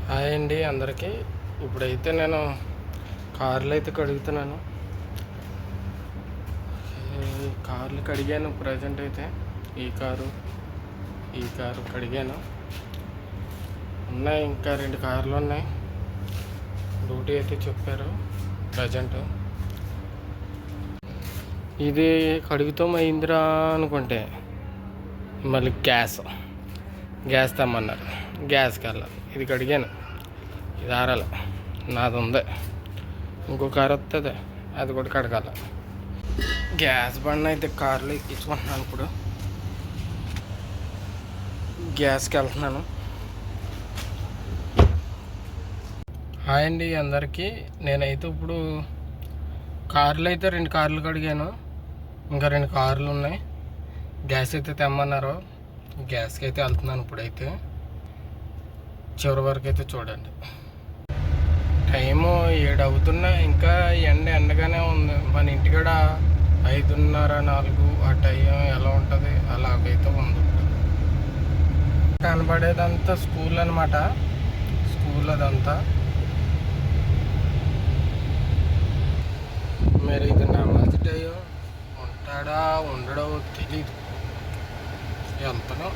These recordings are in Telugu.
హాయ్ అండి అందరికీ. ఇప్పుడైతే నేను కార్లు అయితే కడుగుతున్నాను. కార్లు కడిగాను. ప్రజెంట్ అయితే ఈ కారు కడిగాను. ఉన్నాయి, ఇంకా 2 కార్లు ఉన్నాయి. డ్యూటీ అయితే చెప్పారు. ప్రజెంట్ ఇది కడుగుతాం అయిందిరా అనుకుంటే మళ్ళీ గ్యాస్ తెమ్మన్నారు. గ్యాస్కి వెళ్ళాలి. ఇది కడిగాను, ఇది ఆరాలి. నాది ఉంది, ఇంకో కారు వస్తుంది, అది కూడా కడగాలి. గ్యాస్ బండి అయితే కార్లో ఎక్కించుకుంటున్నాను. ఇప్పుడు గ్యాస్కి వెళ్తున్నాను. హాయ్ అండి అందరికీ. నేనైతే ఇప్పుడు కార్లు అయితే 2 కార్లు కడిగాను. ఇంకా 2 కార్లు ఉన్నాయి. గ్యాస్ అయితే తెమ్మన్నారు. గ్యాస్కి అయితే వెళ్తున్నాను. ఇప్పుడైతే చివరి వరకు అయితే చూడండి. టైము 7 అవుతున్నా, ఇంకా ఎండగానే ఉంది. మన ఇంటికాడ 5:30, 4 ఆ టైం ఎలా ఉంటుంది అలాగైతే ఉంది. కనబడేదంతా స్కూల్ అనమాట. స్కూల్ అదంతా. మరి ఇది నమాజ్ టైం ఉంటాడా ఉండడో తెలీదు. వెళ్తాను,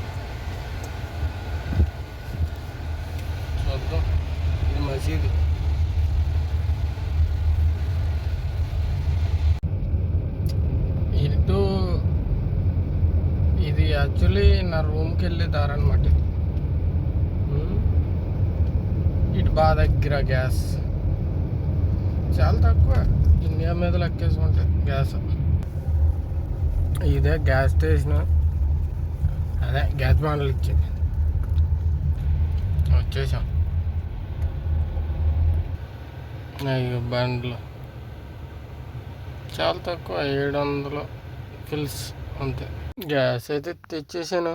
చూద్దాం. ఇది మసీదు. ఇది యాక్చువల్లీ నా రూమ్కి వెళ్ళే దారి అనమాట. ఇటు బాగా దగ్గర గ్యాస్ చాలా తక్కువ. ఇండియా మీద లెక్కేసుకుంటాయి గ్యాస్. ఇదే గ్యాస్ స్టేషన్. అదే గ్యాస్ బండ్లు ఇచ్చింది. వచ్చేసాం. బండ్లు చాలా తక్కువ, 700 ఫిల్స్ అంతే. గ్యాస్ అయితే తెచ్చేసాను.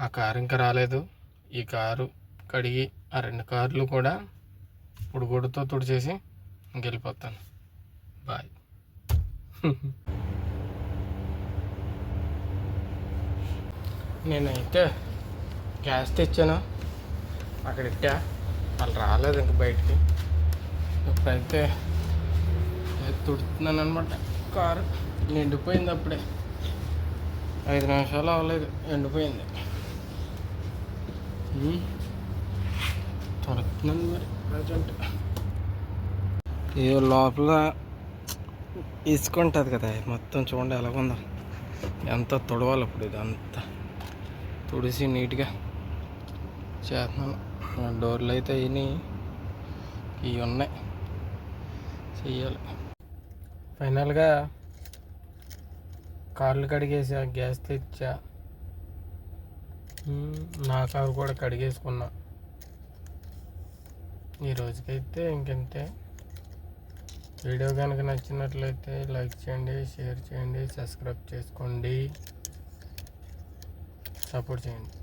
ఆ కారు ఇంకా రాలేదు. ఈ కారు కడిగి ఆ 2 కార్లు కూడా పొడిగుడ్డతో తుడిచేసి ఇంకెళ్ళిపోతాను. బాయ్. నేనైతే గ్యాస్ తెచ్చాను, అక్కడ ఇట్టా. వాళ్ళు రాలేదు ఇంక బయటికి. ఇప్పుడైతే తుడుతున్నాను అనమాట. కారు నిండిపోయింది. అప్పుడే 5 నిమిషాలు అవ్వలేదు, ఎండిపోయింది. తుడుతున్నాను మరి ప్రజెంట్. ఏ లోపల ఇసుకుంటుంది కదా, మొత్తం చూడండి ఎలాగుందో. ఎంత తుడవాలి ఇప్పుడు. ఇదంతా తుడిసి నీట్గా చేస్తున్నాను. డోర్లు అయితే ఇవి ఉన్నాయి, చెయ్యాలి. ఫైనల్గా కార్లు కడిగేసా, గ్యాస్ తెచ్చా. నా కారు కూడా కడిగేసుకున్నా. ఈ రోజుకైతే ఇంకంతే. వీడియో కనుక నచ్చినట్లయితే లైక్ చేయండి, షేర్ చేయండి, సబ్స్క్రైబ్ చేసుకోండి, సపోర్ట్ చేయండి.